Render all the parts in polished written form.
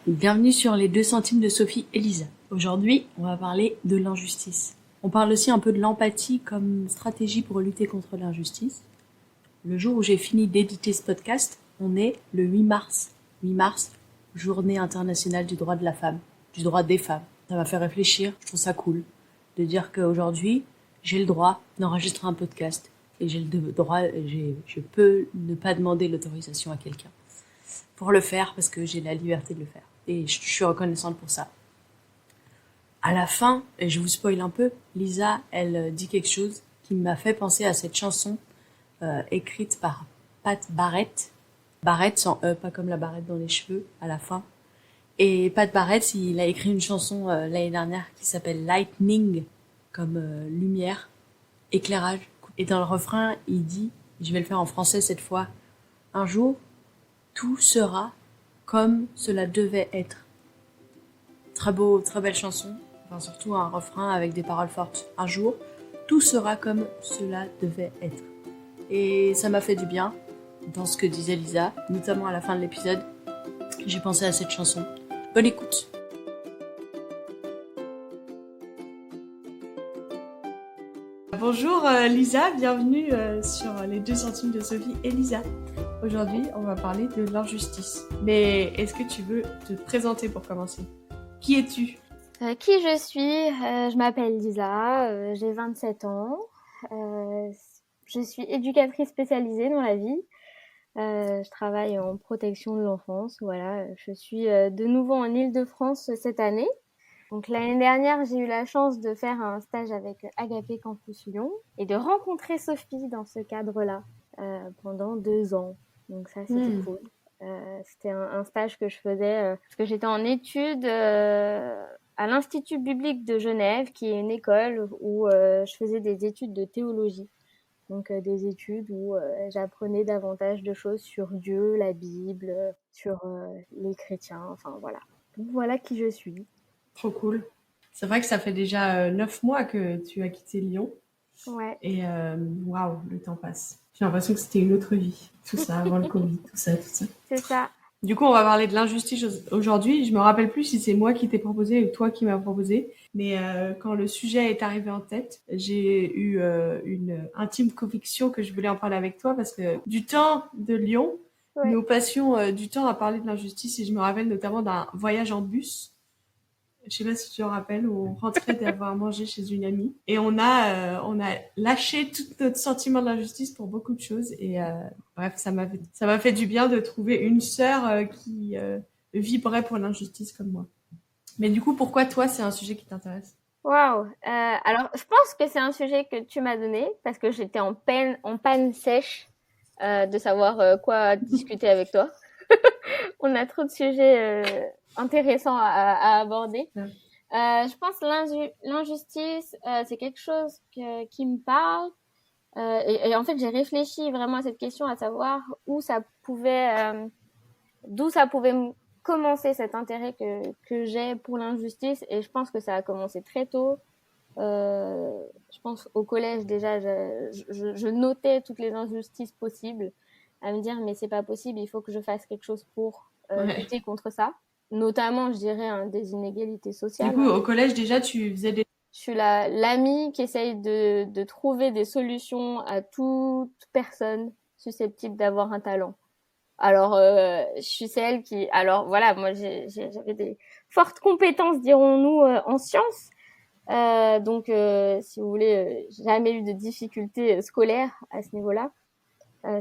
Bienvenue sur les 2 centimes de Sophie et Lisa. Aujourd'hui, on va parler de l'injustice. On parle aussi un peu de l'empathie comme stratégie pour lutter contre l'injustice. Le jour où j'ai fini d'éditer ce podcast, on est le 8 mars. 8 mars, journée internationale du droit de la femme, du droit des femmes. Ça m'a fait réfléchir, je trouve ça cool de dire qu'aujourd'hui, j'ai le droit d'enregistrer un podcast et j'ai le droit, je peux ne pas demander l'autorisation à quelqu'un pour le faire parce que j'ai la liberté de le faire. Et je suis reconnaissante pour ça. À la fin, et je vous spoil un peu, Lisa, elle dit quelque chose qui m'a fait penser à cette chanson écrite par Pat Barrett. Barrett sans E, pas comme la barrette dans les cheveux à la fin. Et Pat Barrett, il a écrit une chanson l'année dernière qui s'appelle Lightning, comme lumière, éclairage. Et dans le refrain, il dit, je vais le faire en français cette fois, un jour, tout sera comme cela devait être. Très beau, très belle chanson. Enfin, surtout un refrain avec des paroles fortes. Un jour, tout sera comme cela devait être. Et ça m'a fait du bien dans ce que disait Lisa, notamment à la fin de l'épisode. J'ai pensé à cette chanson. Bonne écoute. Bonjour Lisa, bienvenue sur les 2 centimes de Sophie et Lisa. Aujourd'hui, on va parler de l'injustice. Mais est-ce que tu veux te présenter pour commencer ? Qui es-tu ? Qui je suis Je m'appelle Lisa, j'ai 27 ans. Je suis éducatrice spécialisée dans la vie. Je travaille en protection de l'enfance. Voilà, je suis de nouveau en Île-de-France cette année. Donc l'année dernière, j'ai eu la chance de faire un stage avec Agapé Campus Lyon et de rencontrer Sophie dans ce cadre-là pendant 2 ans. Donc ça, c'était cool. C'était un stage que je faisais parce que j'étais en études à l'Institut biblique de Genève, qui est une école où je faisais des études de théologie. Donc des études où j'apprenais davantage de choses sur Dieu, la Bible, sur les chrétiens, enfin voilà. Donc voilà qui je suis. Trop cool. C'est vrai que ça fait déjà 9 mois que tu as quitté Lyon. Ouais. Et waouh, le temps passe. J'ai l'impression que c'était une autre vie. Tout ça, avant le Covid, tout ça. C'est ça. Du coup, on va parler de l'injustice aujourd'hui. Je me rappelle plus si c'est moi qui t'ai proposé ou toi qui m'as proposé. Mais quand le sujet est arrivé en tête, j'ai eu une intime conviction que je voulais en parler avec toi parce que du temps de Lyon, Ouais. nous passions du temps à parler de l'injustice et je me rappelle notamment d'un voyage en bus. Je sais pas si tu te rappelles, où on rentrait d'avoir mangé chez une amie et on a lâché tout notre sentiment de l'injustice pour beaucoup de choses et bref, ça m'a fait du bien de trouver une sœur qui vibrait pour l'injustice comme moi. Mais du coup, pourquoi toi, c'est un sujet qui t'intéresse ? Waouh. Alors, je pense que c'est un sujet que tu m'as donné parce que j'étais en panne sèche de savoir quoi discuter avec toi. On a trop de sujets intéressants à aborder. Ouais. Je pense l'injustice, c'est quelque chose qui me parle. Et en fait, j'ai réfléchi vraiment à cette question, à savoir d'où ça pouvait commencer cet intérêt que j'ai pour l'injustice. Et je pense que ça a commencé très tôt. Je pense au collège déjà, je notais toutes les injustices possibles, à me dire mais c'est pas possible, il faut que je fasse quelque chose pour lutter contre ça. Notamment, je dirais, des inégalités sociales. Du coup, au collège déjà, tu faisais des... Je suis l'amie qui essaye de trouver des solutions à toute personne susceptible d'avoir un talent. Alors, je suis celle qui... Alors, voilà, moi, j'avais des fortes compétences, dirons-nous, en sciences. Donc, si vous voulez, jamais eu de difficultés scolaires à ce niveau-là.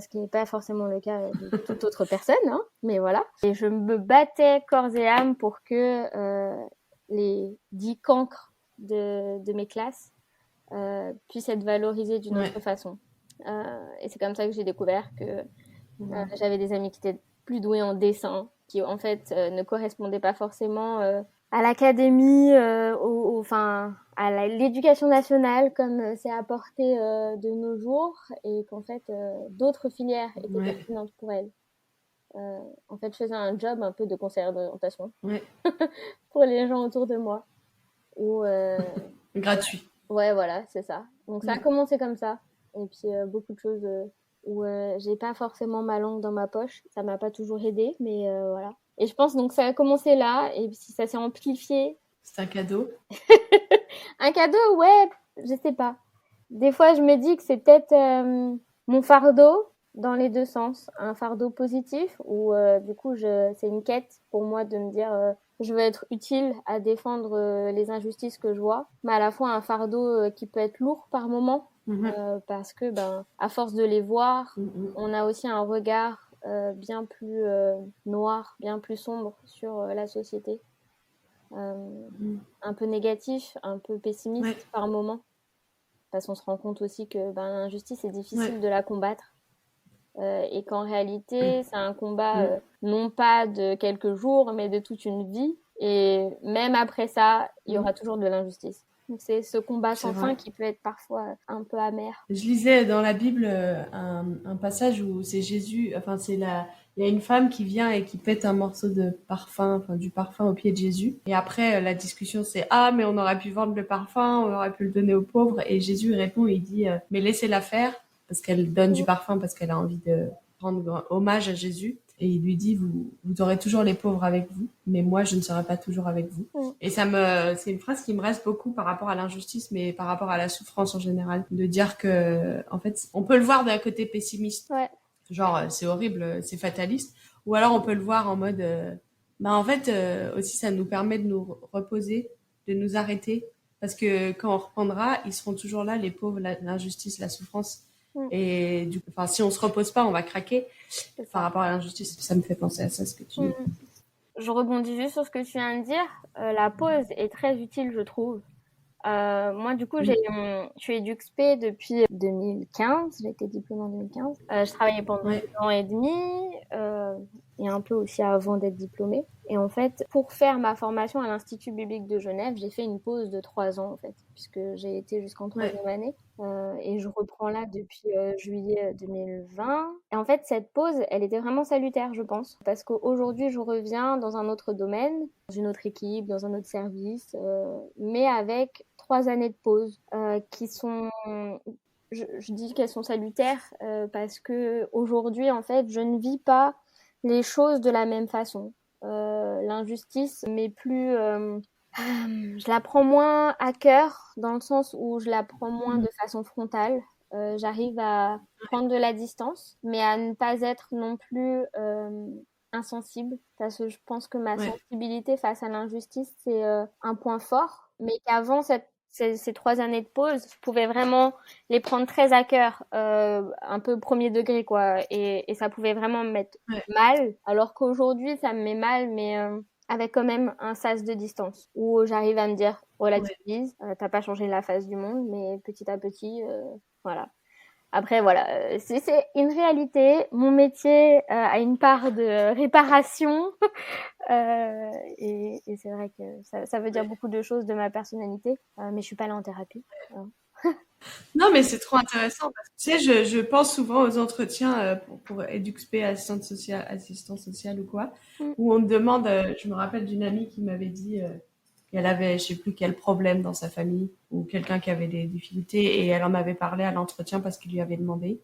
Ce qui n'est pas forcément le cas de toute autre personne, hein, mais voilà. Et je me battais corps et âme pour que les 10 cancres de mes classes puissent être valorisés d'une autre façon. Et c'est comme ça que j'ai découvert que j'avais des amis qui étaient plus doués en dessin, qui en fait ne correspondaient pas forcément à l'académie, enfin à l'éducation nationale comme c'est apporté de nos jours, et qu'en fait d'autres filières étaient pertinentes pour elles. En fait, je faisais un job un peu de conseillère d'orientation pour les gens autour de moi. Gratuit. Ouais, voilà, c'est ça. Donc ça a commencé comme ça. Et puis beaucoup de choses où j'ai pas forcément ma langue dans ma poche. Ça m'a pas toujours aidée, mais voilà. Et je pense donc ça a commencé là, et puis ça s'est amplifié. C'est un cadeau. Un cadeau, ouais, je sais pas. Des fois, je me dis que c'est peut-être mon fardeau dans les deux sens. Un fardeau positif où du coup, c'est une quête pour moi de me dire je veux être utile à défendre les injustices que je vois, mais à la fois un fardeau qui peut être lourd par moment parce que à force de les voir, on a aussi un regard bien plus noir, bien plus sombre sur la société. Un peu négatif, un peu pessimiste par moment. Parce qu'on se rend compte aussi que l'injustice, c'est difficile de la combattre. Et qu'en réalité, c'est un combat non pas de quelques jours, mais de toute une vie. Et même après ça, il y aura toujours de l'injustice. Donc c'est ce combat sans fin qui peut être parfois un peu amer. Je lisais dans la Bible un passage où c'est Jésus, enfin il y a une femme qui vient et qui pète un morceau de parfum, enfin du parfum au pied de Jésus. Et après la discussion c'est ah mais on aurait pu vendre le parfum, on aurait pu le donner aux pauvres. Et Jésus répond, il dit mais laissez-la faire parce qu'elle donne du parfum parce qu'elle a envie de rendre hommage à Jésus. Et il lui dit vous aurez toujours les pauvres avec vous, mais moi je ne serai pas toujours avec vous. Et c'est une phrase qui me reste beaucoup par rapport à l'injustice, mais par rapport à la souffrance en général, de dire que en fait on peut le voir d'un côté pessimiste, genre c'est horrible, c'est fataliste, ou alors on peut le voir en mode en fait aussi ça nous permet de nous reposer, de nous arrêter, parce que quand on reprendra, ils seront toujours là, les pauvres, l'injustice, la souffrance. Et si on se repose pas, on va craquer par rapport à l'injustice. Ça me fait penser à ça, ce que tu dis. Je rebondis juste sur ce que tu viens de dire. La pause est très utile, je trouve. Moi, du coup, je suis EduxP depuis 2015. J'ai été diplômée en 2015. Je travaillais pendant 2 ans et demi et un peu aussi avant d'être diplômée. Et en fait, pour faire ma formation à l'Institut biblique de Genève, j'ai fait une pause de 3 ans, en fait, puisque j'ai été jusqu'en 3e année. Et je reprends là depuis juillet 2020. Et en fait, cette pause, elle était vraiment salutaire, je pense, parce qu'aujourd'hui, je reviens dans un autre domaine, dans une autre équipe, dans un autre service, mais avec 3 années de pause qui sont... Je dis qu'elles sont salutaires parce que aujourd'hui, en fait, je ne vis pas les choses de la même façon. L'injustice, mais plus... je la prends moins à cœur, dans le sens où je la prends moins de façon frontale. J'arrive à prendre de la distance, mais à ne pas être non plus insensible, parce que je pense que ma sensibilité face à l'injustice, c'est un point fort, mais qu'avant ces 3 années de pause, je pouvais vraiment les prendre très à cœur, un peu premier degré, quoi, et ça pouvait vraiment me mettre mal, alors qu'aujourd'hui, ça me met mal, mais avec quand même un sas de distance, où j'arrive à me dire, relativise, t'as pas changé la face du monde, mais petit à petit, voilà. Après, voilà, c'est une réalité. Mon métier a une part de réparation. Et c'est vrai que ça veut dire beaucoup de choses de ma personnalité. Mais je suis pas là en thérapie. Non, mais c'est trop intéressant. Parce que, tu sais, je pense souvent aux entretiens pour EduxP, assistante sociale ou quoi, où on me demande, je me rappelle d'une amie qui m'avait dit qu'elle avait, je sais plus quel problème dans sa famille, ou quelqu'un qui avait des difficultés, et elle en avait parlé à l'entretien parce qu'il lui avait demandé.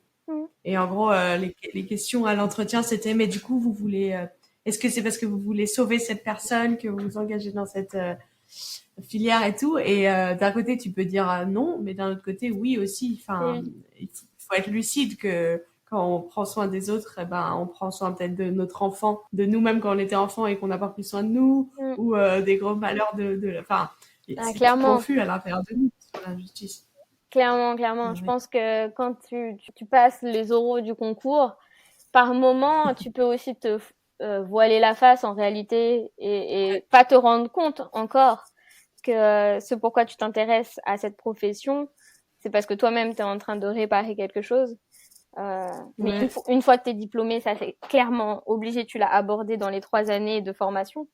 Et en gros, les questions à l'entretien, c'était, mais du coup, vous voulez, est-ce que c'est parce que vous voulez sauver cette personne que vous vous engagez dans cette filière et tout? Et d'un côté, tu peux dire non, mais d'un autre côté, oui aussi. Enfin, il faut être lucide que quand on prend soin des autres, on prend soin peut-être de notre enfant, de nous-mêmes quand on était enfant et qu'on n'a pas pris soin de nous, ou des gros malheurs enfin, c'est tout confus à l'intérieur de nous sur l'injustice. Clairement. Je pense que quand tu passes les oraux du concours, par moment, tu peux aussi te voiler la face en réalité et pas te rendre compte encore que ce pourquoi tu t'intéresses à cette profession, c'est parce que toi-même, tu es en train de réparer quelque chose. Mais une fois que tu es diplômé, ça c'est clairement obligé, tu l'as abordé dans les 3 années de formation,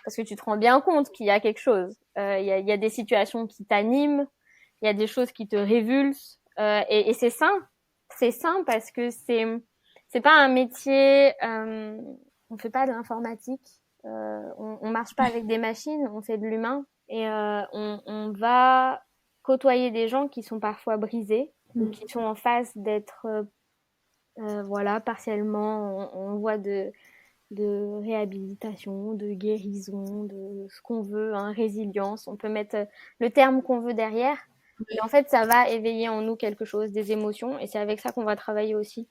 parce que tu te rends bien compte qu'il y a quelque chose. Il y a des situations qui t'animent, il y a des choses qui te révulsent, et c'est sain. C'est sain parce que c'est pas un métier, on fait pas de l'informatique, on marche pas avec des machines, on fait de l'humain, et on va côtoyer des gens qui sont parfois brisés, ou qui sont en phase d'être voilà, partiellement, on voit de réhabilitation, de guérison, de ce qu'on veut, hein, résilience. On peut mettre le terme qu'on veut derrière. Mais en fait, ça va éveiller en nous quelque chose, des émotions, et c'est avec ça qu'on va travailler aussi.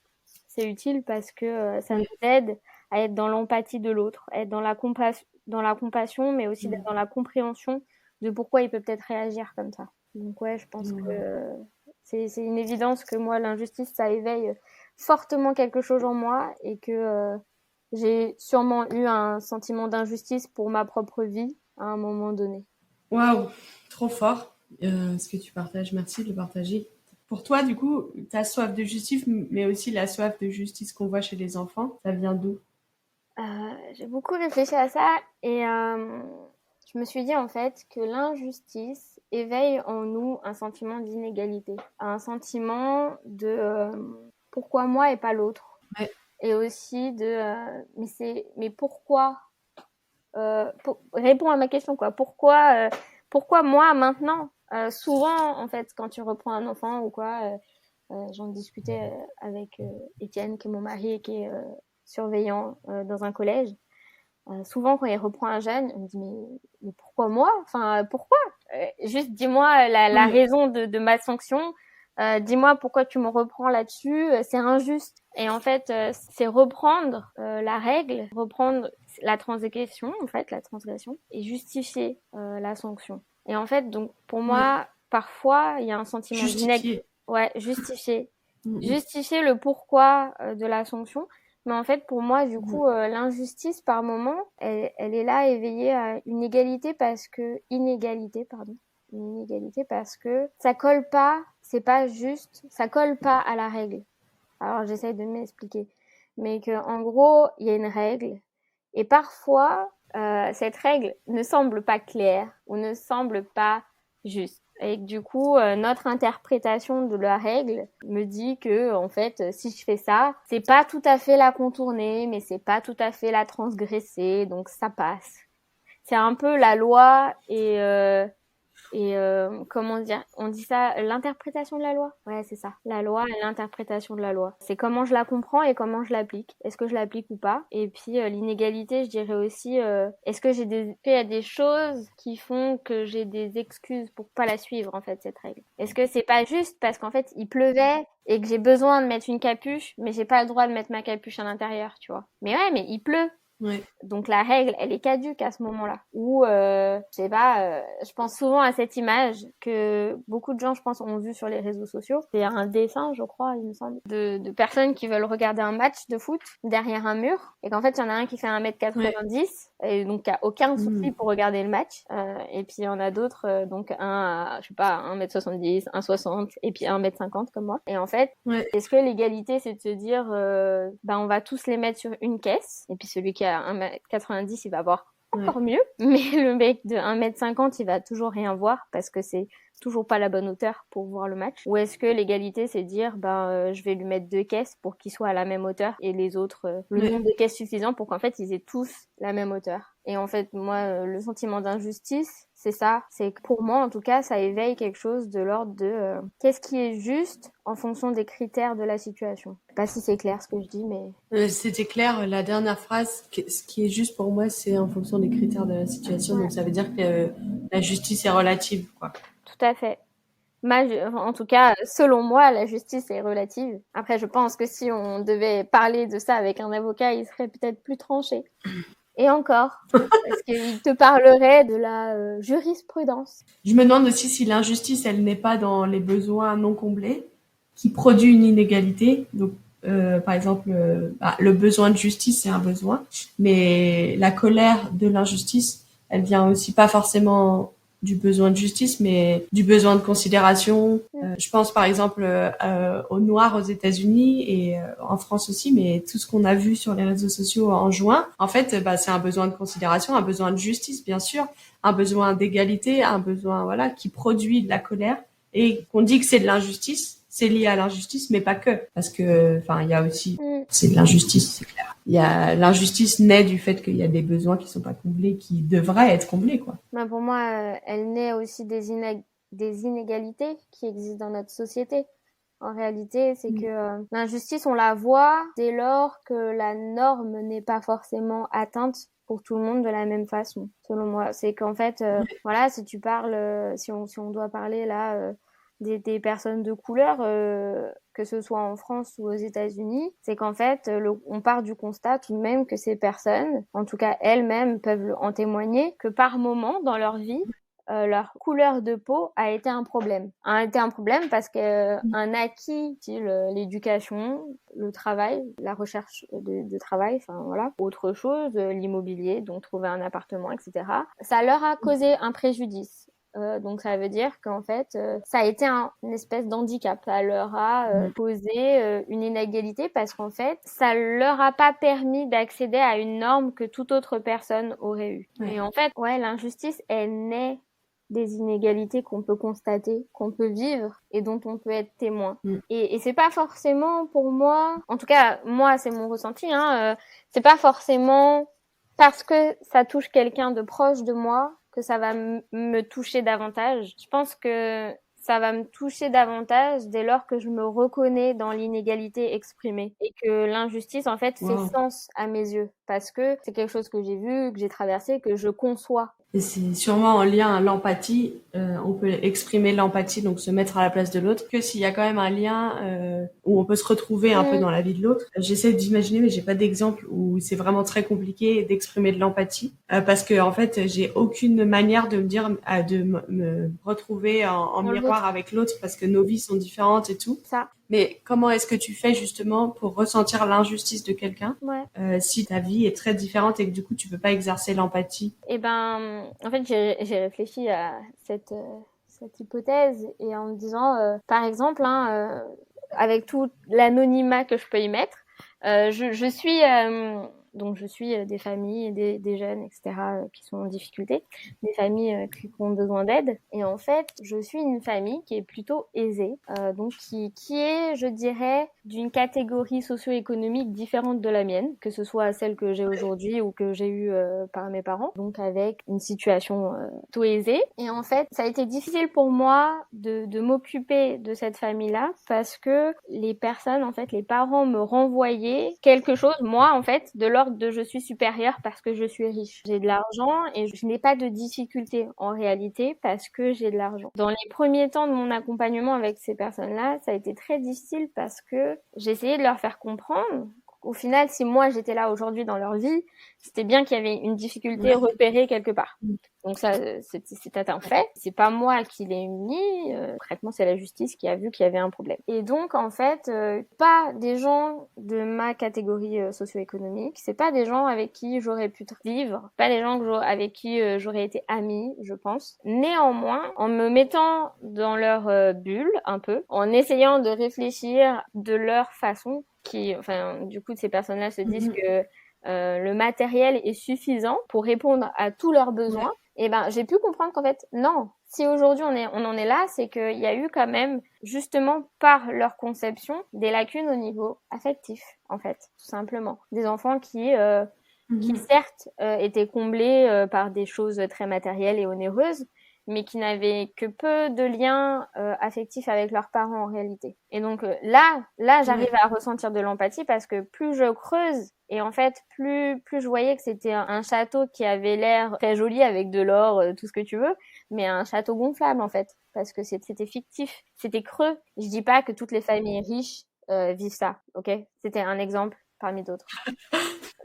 C'est utile parce que ça nous aide à être dans l'empathie de l'autre, à être dans dans la compassion, mais aussi d'être dans la compréhension de pourquoi il peut peut-être réagir comme ça. Donc ouais, je pense que c'est une évidence que moi, l'injustice, ça éveille fortement quelque chose en moi et que j'ai sûrement eu un sentiment d'injustice pour ma propre vie à un moment donné. Waouh, trop fort ce que tu partages. Merci de le partager. Pour toi, du coup, ta soif de justice, mais aussi la soif de justice qu'on voit chez les enfants, ça vient d'où? J'ai beaucoup réfléchi à ça et je me suis dit en fait que l'injustice éveille en nous un sentiment d'inégalité, un sentiment de pourquoi moi et pas l'autre, Ouais. et aussi de mais pourquoi réponds à ma question quoi, pourquoi moi maintenant. Souvent en fait quand tu reprends un enfant ou quoi, j'en discutais avec Étienne qui est mon mari et qui est surveillant dans un collège. Souvent, quand il reprend un jeune, on me dit mais pourquoi moi? Enfin, pourquoi? Juste dis-moi la raison de ma sanction. Dis-moi pourquoi tu me reprends là-dessus. C'est injuste. Et en fait, c'est reprendre la règle, reprendre la transgression, en fait, la transgression, et justifier la sanction. Et en fait, donc pour moi, parfois, il y a un sentiment Justifier. Ouais, justifier. Justifier le pourquoi de la sanction. Mais en fait, pour moi, du coup, l'injustice, par moment, elle est là éveillée à une égalité une inégalité parce que ça colle pas, c'est pas juste, ça colle pas à la règle. Alors, j'essaye de m'expliquer. Mais que, en gros, il y a une règle. Et parfois, cette règle ne semble pas claire ou ne semble pas juste. Et du coup, notre interprétation de la règle me dit que, en fait, si je fais ça, c'est pas tout à fait la contourner, mais c'est pas tout à fait la transgresser, donc ça passe. C'est un peu la loi et comment dire, on dit ça, l'interprétation de la loi. Ouais, c'est ça. La loi et l'interprétation de la loi. C'est comment je la comprends et comment je l'applique. Est-ce que je l'applique ou pas? Et puis l'inégalité, je dirais aussi, est-ce que il y a des choses qui font que j'ai des excuses pour pas la suivre en fait cette règle? Est-ce que c'est pas juste parce qu'en fait il pleuvait et que j'ai besoin de mettre une capuche, mais j'ai pas le droit de mettre ma capuche à l'intérieur, tu vois? Mais ouais, mais il pleut. Ouais. Donc la règle, elle est caduque à ce moment-là. Ou je sais pas, je pense souvent à cette image que beaucoup de gens, je pense, ont vu sur les réseaux sociaux. C'est un dessin, je crois, il me semble, de personnes qui veulent regarder un match de foot derrière un mur et qu'en fait il y en a un qui fait 1m90 et donc qui a aucun souci pour regarder le match. Et puis il y en a d'autres, donc un, je sais pas, 1m70, 1m60 et puis 1m50 comme moi. Et en fait, est-ce que l'égalité, c'est de se dire, on va tous les mettre sur une caisse et puis celui qui a 1m90, il va voir encore mieux. Mais le mec de 1m50, il va toujours rien voir parce que c'est toujours pas la bonne hauteur pour voir le match. Ou est-ce que l'égalité, c'est dire, je vais lui mettre 2 caisses pour qu'il soit à la même hauteur et les autres, le nombre de caisses suffisant pour qu'en fait, ils aient tous la même hauteur. Et en fait, moi, le sentiment d'injustice, c'est ça. C'est que pour moi, en tout cas, ça éveille quelque chose de l'ordre de qu'est-ce qui est juste en fonction des critères de la situation. Je sais pas si c'est clair ce que je dis, mais... C'était clair. La dernière phrase, ce qui est juste pour moi, c'est en fonction des critères de la situation. Donc ça veut dire que la justice est relative, quoi. Tout à fait. En tout cas, selon moi, la justice est relative. Après, je pense que si on devait parler de ça avec un avocat, il serait peut-être plus tranché. Et encore, parce qu'il te parlerait de la jurisprudence. Je me demande aussi si l'injustice, elle n'est pas dans les besoins non comblés, qui produit une inégalité. Donc, par exemple, le besoin de justice, c'est un besoin, mais la colère de l'injustice, elle vient aussi pas forcément du besoin de justice, mais du besoin de considération. Je pense par exemple aux Noirs aux États-Unis et en France aussi, mais tout ce qu'on a vu sur les réseaux sociaux en juin, en fait, c'est un besoin de considération, un besoin de justice, bien sûr, un besoin d'égalité, un besoin qui produit de la colère et qu'on dit que c'est de l'injustice. C'est lié à l'injustice, mais pas que, parce que il y a aussi c'est de l'injustice, c'est clair. Il y a l'injustice naît du fait qu'il y a des besoins qui sont pas comblés, qui devraient être comblés, quoi. Pour moi, elle naît aussi des inégalités qui existent dans notre société. En réalité, c'est que l'injustice, on la voit dès lors que la norme n'est pas forcément atteinte pour tout le monde de la même façon, selon moi. C'est qu'en fait, voilà, si tu parles, si on doit parler là des personnes de couleur, que ce soit en France ou aux États-Unis, c'est qu'en fait, on part du constat tout de même que ces personnes, en tout cas elles-mêmes peuvent en témoigner, que par moment dans leur vie, leur couleur de peau a été un problème. A été un problème parce que un acquis, style l'éducation, le travail, la recherche de travail, enfin voilà, autre chose, l'immobilier, donc trouver un appartement, etc. Ça leur a causé un préjudice. Donc ça veut dire qu'en fait, ça a été une espèce d'handicap. Ça leur a causé une inégalité parce qu'en fait, ça leur a pas permis d'accéder à une norme que toute autre personne aurait eue. Ouais. Et en fait, ouais, l'injustice, elle naît des inégalités qu'on peut constater, qu'on peut vivre et dont on peut être témoin. Et c'est pas forcément pour moi, en tout cas moi c'est mon ressenti, c'est pas forcément parce que ça touche quelqu'un de proche de moi que ça va me toucher davantage. Je pense que ça va me toucher davantage dès lors que je me reconnais dans l'inégalité exprimée et que l'injustice en fait fait sens à mes yeux parce que c'est quelque chose que j'ai vu, que j'ai traversé, que je conçois. Et c'est sûrement en lien à l'empathie. On peut exprimer l'empathie, donc se mettre à la place de l'autre, que s'il y a quand même un lien où on peut se retrouver un peu dans la vie de l'autre. J'essaie d'imaginer, mais j'ai pas d'exemple où c'est vraiment très compliqué d'exprimer de l'empathie, parce que en fait, j'ai aucune manière de me dire, de me retrouver en miroir avec l'autre, parce que nos vies sont différentes et tout. Ça. Mais comment est-ce que tu fais justement pour ressentir l'injustice de quelqu'un si ta vie est très différente et que du coup tu peux pas exercer l'empathie? Eh ben, en fait, j'ai réfléchi à cette hypothèse et en me disant, par exemple, avec tout l'anonymat que je peux y mettre, je suis donc je suis des familles, des jeunes, etc. Qui sont en difficulté, des familles qui ont besoin d'aide. Et en fait, je suis une famille qui est plutôt aisée, donc qui est, je dirais, d'une catégorie socio-économique différente de la mienne, que ce soit celle que j'ai aujourd'hui ou que j'ai eue par mes parents, donc avec une situation plutôt aisée. Et en fait, ça a été difficile pour moi de m'occuper de cette famille-là parce que les personnes, en fait, les parents me renvoyaient quelque chose, moi, en fait, de l'ordre de je suis supérieure parce que je suis riche. J'ai de l'argent et je n'ai pas de difficultés en réalité parce que j'ai de l'argent. Dans les premiers temps de mon accompagnement avec ces personnes-là, ça a été très difficile parce que j'essayais de leur faire comprendre qu'au final, si moi j'étais là aujourd'hui dans leur vie, c'était bien qu'il y avait une difficulté repérée quelque part. Donc ça, c'est un fait. C'est pas moi qui l'ai mis. Concrètement, c'est la justice qui a vu qu'il y avait un problème. Et donc, en fait, pas des gens de ma catégorie socio-économique. C'est pas des gens avec qui j'aurais pu vivre. Pas des gens avec qui j'aurais été amie, je pense. Néanmoins, en me mettant dans leur bulle un peu, en essayant de réfléchir de leur façon, du coup, ces personnes-là se disent que le matériel est suffisant pour répondre à tous leurs besoins. Et ben, j'ai pu comprendre qu'en fait, non. Si aujourd'hui on en est là, c'est qu'il y a eu quand même, justement, par leur conception, des lacunes au niveau affectif, en fait, tout simplement. Des enfants qui certes étaient comblés par des choses très matérielles et onéreuses, mais qui n'avaient que peu de liens affectifs avec leurs parents en réalité. Et donc là, j'arrive à ressentir de l'empathie parce que plus je creuse et en fait plus je voyais que c'était un château qui avait l'air très joli avec de l'or, tout ce que tu veux, mais un château gonflable en fait parce que c'était fictif, c'était creux. Je dis pas que toutes les familles riches vivent ça, ok? C'était un exemple parmi d'autres.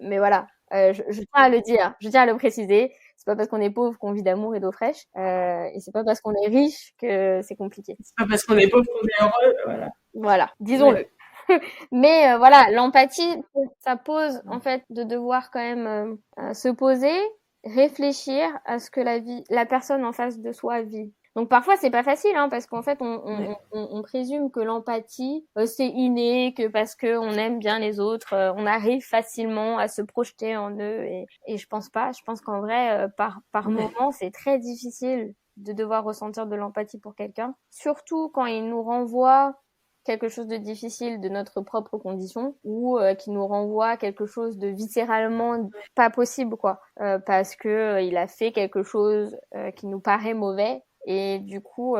Mais voilà, je tiens à le dire, je tiens à le préciser. C'est pas parce qu'on est pauvre qu'on vit d'amour et d'eau fraîche, et c'est pas parce qu'on est riche que c'est compliqué. C'est pas parce qu'on est pauvre qu'on est heureux, voilà. Voilà, disons-le. Mais voilà, l'empathie, ça pose en fait de devoir quand même se poser, réfléchir à ce que la personne en face de soi vit. Donc parfois c'est pas facile parce qu'en fait on présume que l'empathie c'est inné, que parce que on aime bien les autres on arrive facilement à se projeter en eux et je pense pas. Je pense qu'en vrai par moment c'est très difficile de devoir ressentir de l'empathie pour quelqu'un, surtout quand il nous renvoie quelque chose de difficile de notre propre condition ou qui nous renvoie quelque chose de viscéralement pas possible parce que il a fait quelque chose qui nous paraît mauvais. Et du coup,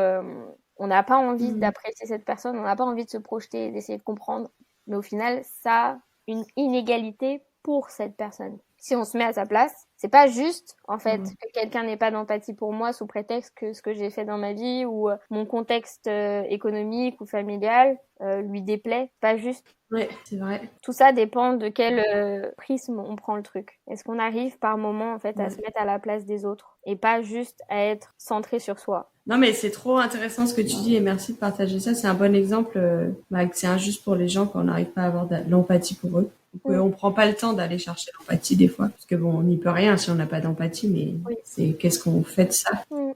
On n'a pas envie Mhm. d'apprécier cette personne, on n'a pas envie de se projeter et d'essayer de comprendre. Mais au final, ça a une inégalité pour cette personne. Si on se met à sa place, c'est pas juste, en fait, Mhm. que quelqu'un n'ait pas d'empathie pour moi sous prétexte que ce que j'ai fait dans ma vie ou mon contexte économique ou familial lui déplaît. Pas juste. Ouais, c'est vrai. Tout ça dépend de quel prisme on prend le truc. Est-ce qu'on arrive par moment, en fait, à Ouais. se mettre à la place des autres et pas juste à être centré sur soi. Non, mais c'est trop intéressant ce que tu dis et merci de partager ça. C'est un bon exemple que c'est injuste pour les gens quand on n'arrive pas à avoir de l'empathie pour eux. Donc, Mm. on prend pas le temps d'aller chercher l'empathie des fois. Parce que bon, on n'y peut rien si on n'a pas d'empathie, mais Oui. c'est qu'est-ce qu'on fait de ça. Mm.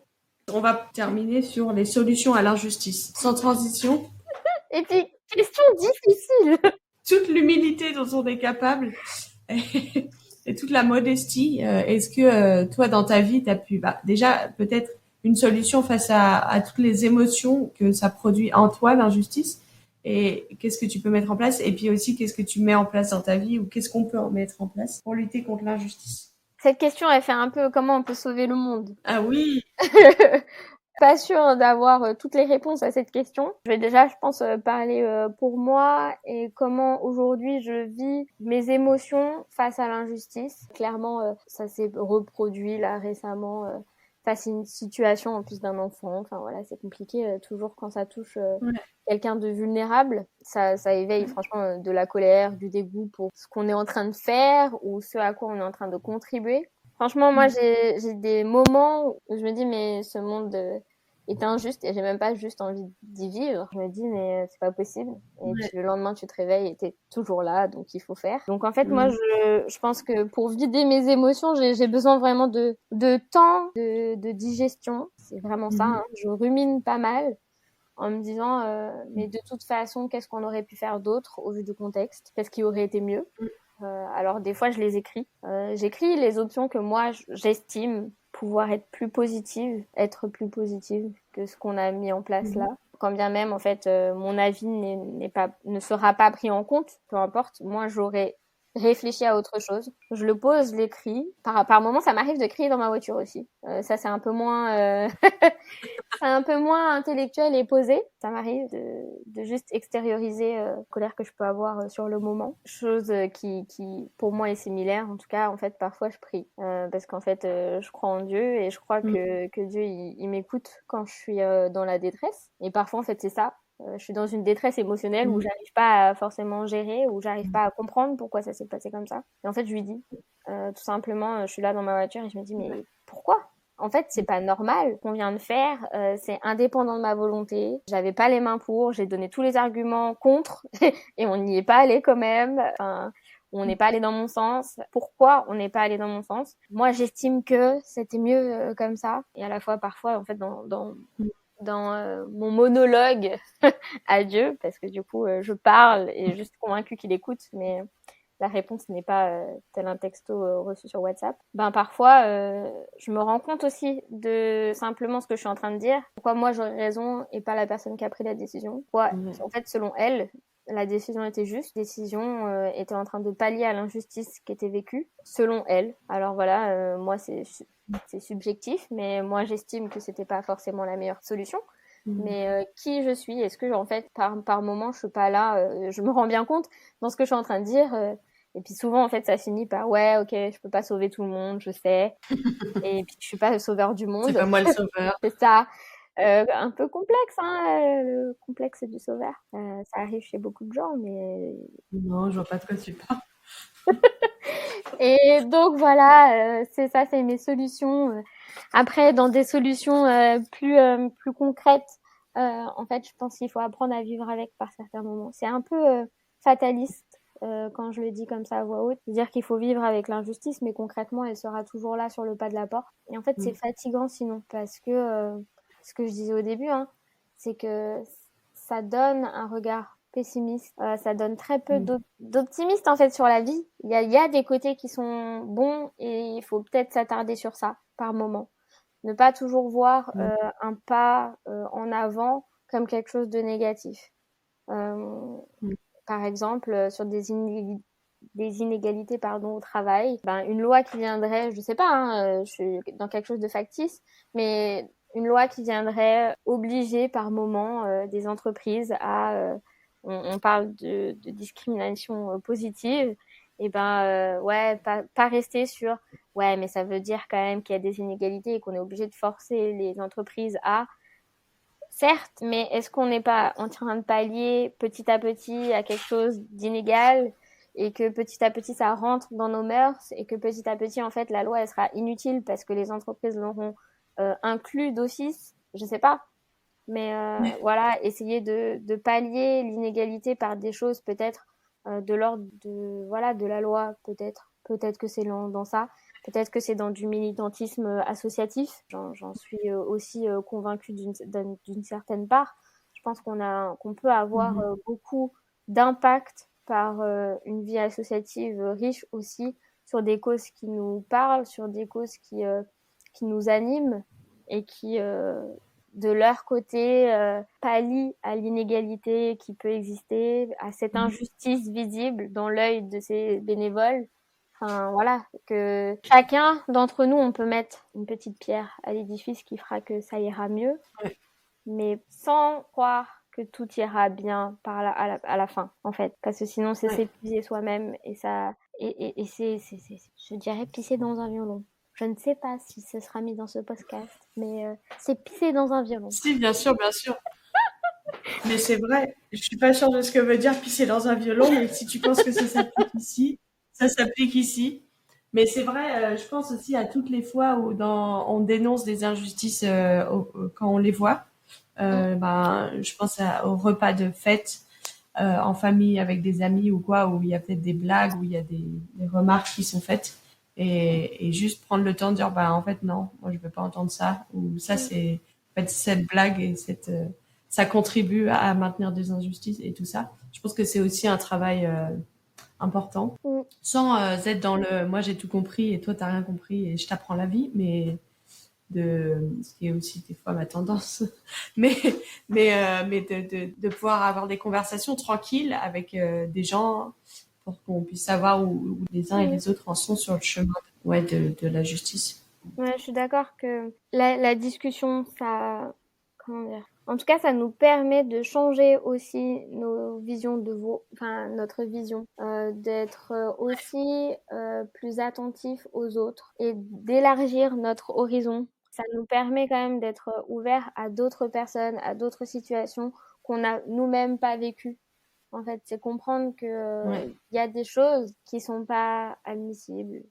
On va terminer sur les solutions à l'injustice. Sans transition, Et puis, question difficile. toute l'humilité dont on est capable et toute la modestie. Est-ce que toi, dans ta vie, tu as pu déjà peut-être une solution face à toutes les émotions que ça produit en toi, l'injustice, et qu'est-ce que tu peux mettre en place, et puis aussi qu'est-ce que tu mets en place dans ta vie, ou qu'est-ce qu'on peut en mettre en place pour lutter contre l'injustice? Cette question, elle fait un peu comment on peut sauver le monde. Ah oui. Pas sûre d'avoir toutes les réponses à cette question. Je vais déjà, je pense, parler pour moi et comment aujourd'hui je vis mes émotions face à l'injustice. Clairement, ça s'est reproduit là récemment face à une situation en plus d'un enfant. Enfin voilà, c'est compliqué toujours quand ça touche Ouais. quelqu'un de vulnérable. Ça éveille franchement de la colère, du dégoût pour ce qu'on est en train de faire ou ce à quoi on est en train de contribuer. Franchement, moi, j'ai des moments où je me dis, mais ce monde est injuste et j'ai même pas juste envie d'y vivre. Je me dis, mais c'est pas possible. Et puis Ouais. le lendemain, tu te réveilles et t'es toujours là, donc il faut faire. Donc en fait, moi, Mm. je pense que pour vider mes émotions, j'ai besoin vraiment de temps, de digestion. C'est vraiment ça, hein. Je rumine pas mal en me disant, mais de toute façon, qu'est-ce qu'on aurait pu faire d'autre au vu du contexte? Qu'est-ce qui aurait été mieux? Alors des fois je les écris. J'écris les options que moi j'estime pouvoir être plus positive que ce qu'on a mis en place là. Quand bien même en fait mon avis ne sera pas pris en compte, peu importe. Moi j'aurais réfléchi à autre chose. Je le pose, je l'écris. Par moment ça m'arrive de crier dans ma voiture aussi. Ça c'est un peu moins c'est un peu moins intellectuel et posé. Ça m'arrive de juste extérioriser la colère que je peux avoir sur le moment. Chose qui, pour moi, est similaire. En tout cas, en fait, parfois, je prie. Parce qu'en fait, je crois en Dieu et je crois que Dieu, il m'écoute quand je suis dans la détresse. Et parfois, en fait, c'est ça. Je suis dans une détresse émotionnelle où j'arrive pas à forcément gérer, où j'arrive pas à comprendre pourquoi ça s'est passé comme ça. Et en fait, je lui dis, tout simplement, je suis là dans ma voiture et je me dis, mais pourquoi? En fait, c'est pas normal qu'on vient de faire. C'est indépendant de ma volonté. J'avais pas les mains pour. J'ai donné tous les arguments contre et on n'y est pas allé quand même. Enfin, on n'est pas allé dans mon sens. Pourquoi on n'est pas allé dans mon sens? Moi, j'estime que c'était mieux comme ça. Et à la fois, parfois, en fait, dans mon monologue à Dieu, parce que du coup, je parle et je suis convaincue qu'il écoute, mais la réponse n'est pas tel un texto reçu sur WhatsApp. Ben parfois, je me rends compte aussi de simplement ce que je suis en train de dire. Pourquoi moi j'aurais raison et pas la personne qui a pris la décision. Pourquoi, en fait, selon elle, la décision était juste. La décision était en train de pallier à l'injustice qui était vécue, selon elle. Alors voilà, moi c'est subjectif, mais moi j'estime que c'était pas forcément la meilleure solution. Mais qui je suis? Est-ce que en fait par moment je suis pas là? Je me rends bien compte dans ce que je suis en train de dire. Et puis souvent en fait ça finit par ouais ok je peux pas sauver tout le monde, je sais. Et puis je suis pas le sauveur du monde. C'est pas moi le sauveur. C'est ça. Un peu complexe hein, le complexe du sauveur. Ça arrive chez beaucoup de gens, mais Non, je vois pas de quoi tu parles. et donc voilà, c'est ça, c'est mes solutions. Après, dans des solutions plus concrètes, en fait, je pense qu'il faut apprendre à vivre avec par certains moments. C'est un peu fataliste quand je le dis comme ça à voix haute, dire qu'il faut vivre avec l'injustice, mais concrètement, elle sera toujours là sur le pas de la porte. Et en fait, c'est fatigant sinon, parce que ce que je disais au début, hein, c'est que ça donne un regard pessimiste, ça donne très peu d'optimisme en fait sur la vie. Il y a des côtés qui sont bons et il faut peut-être s'attarder sur ça par moment. Ne pas toujours voir un pas en avant comme quelque chose de négatif. Par exemple, sur des inégalités au travail, ben, une loi qui viendrait, je sais pas, hein, je suis dans quelque chose de factice, mais une loi qui viendrait obliger par moment des entreprises à on parle de discrimination positive, et ouais, pas rester sur ouais, mais ça veut dire quand même qu'il y a des inégalités et qu'on est obligé de forcer les entreprises à. Certes, mais est-ce qu'on n'est pas en train de pallier petit à petit à quelque chose d'inégal et que petit à petit ça rentre dans nos mœurs et que petit à petit en fait la loi elle sera inutile parce que les entreprises l'auront inclus d'office, je sais pas. Mais voilà, essayer de pallier l'inégalité par des choses peut-être de l'ordre de la loi, peut-être que c'est dans ça, peut-être que c'est dans du militantisme associatif. J'en suis aussi convaincue d'une certaine part. Je pense qu'on peut avoir beaucoup d'impact par une vie associative riche aussi sur des causes qui nous parlent, sur des causes qui nous animent et qui de leur côté pallient à l'inégalité qui peut exister, à cette injustice visible dans l'œil de ces bénévoles. Enfin voilà, que chacun d'entre nous, on peut mettre une petite pierre à l'édifice qui fera que ça ira mieux, mais sans croire que tout ira bien à la fin, en fait. Parce que sinon, c'est s'épuiser soi-même et ça, et c'est, je dirais, pisser dans un violon. Je ne sais pas si ce sera mis dans ce podcast, mais c'est pisser dans un violon. Si, bien sûr, bien sûr. Mais c'est vrai, je suis pas sûre de ce que veut dire pisser dans un violon, mais si tu penses que ça s'applique ici, ça s'applique ici. Mais c'est vrai, je pense aussi à toutes les fois où on dénonce des injustices quand on les voit. Je pense au repas de fête en famille avec des amis ou quoi, où il y a peut-être des blagues, où il y a des remarques qui sont faites. Et juste prendre le temps de dire, en fait, non, moi, je veux pas entendre ça. Ou ça, c'est, en fait, cette blague et ça contribue à maintenir des injustices et tout ça. Je pense que c'est aussi un travail important. Sans être dans moi, j'ai tout compris et toi, t'as rien compris et je t'apprends la vie, mais ce qui est aussi des fois ma tendance, mais de pouvoir avoir des conversations tranquilles avec des gens pour qu'on puisse savoir où les uns et les autres en sont sur le chemin de la justice. Ouais, je suis d'accord que la discussion, ça, comment dire, en tout cas, ça nous permet de changer aussi nos visions notre vision, d'être aussi plus attentif aux autres et d'élargir notre horizon. Ça nous permet quand même d'être ouvert à d'autres personnes, à d'autres situations qu'on n'a nous-mêmes pas vécues. En fait, c'est comprendre que y a des choses qui sont pas admissibles.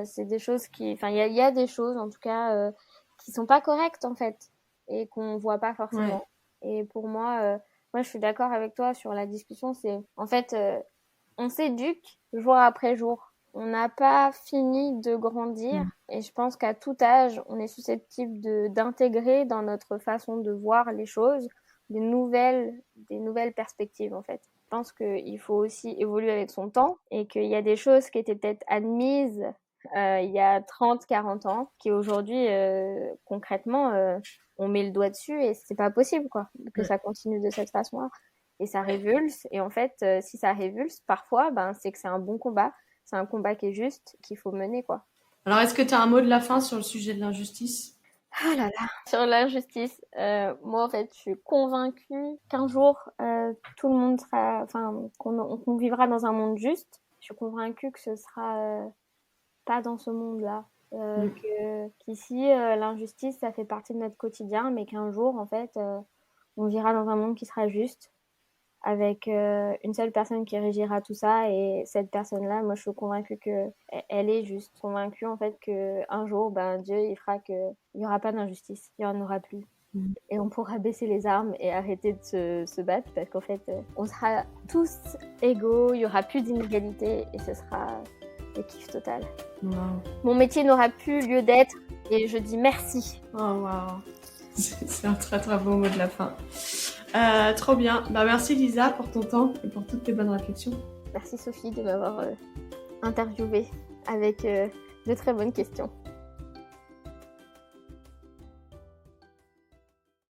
C'est des choses il y a des choses en tout cas qui sont pas correctes en fait et qu'on voit pas forcément. Et pour moi, je suis d'accord avec toi sur la discussion. C'est en fait, on s'éduque jour après jour. On n'a pas fini de grandir et je pense qu'à tout âge, on est susceptible d'intégrer dans notre façon de voir les choses des nouvelles perspectives en fait. Je pense qu'il faut aussi évoluer avec son temps et qu'il y a des choses qui étaient peut-être admises il y a 30, 40 ans qui aujourd'hui, concrètement, on met le doigt dessus et c'est pas possible quoi, que ça continue de cette façon-là. Et ça révulse. Et en fait, si ça révulse, parfois, c'est que c'est un bon combat. C'est un combat qui est juste, qu'il faut mener quoi. Alors, est-ce que tu as un mot de la fin sur le sujet de l'injustice ? Ah là là. Sur l'injustice, moi en fait, je suis convaincue qu'un jour tout le monde sera, qu'on vivra dans un monde juste. Je suis convaincue que ce sera pas dans ce monde-là, qu'ici l'injustice ça fait partie de notre quotidien, mais qu'un jour en fait on vivra dans un monde qui sera juste, avec une seule personne qui régira tout ça et cette personne-là, moi je suis convaincue que elle est juste, convaincue en fait que un jour Dieu il fera que il y aura pas d'injustice, il y en aura plus et on pourra baisser les armes et arrêter de se battre parce qu'en fait on sera tous égaux, il y aura plus d'inégalité et ce sera le kiff total. Wow. Mon métier n'aura plus lieu d'être et je dis merci. Oh wow, c'est un très très beau mot de la fin. Trop bien. Merci Lisa pour ton temps et pour toutes tes bonnes réflexions. Merci Sophie de m'avoir interviewée avec de très bonnes questions.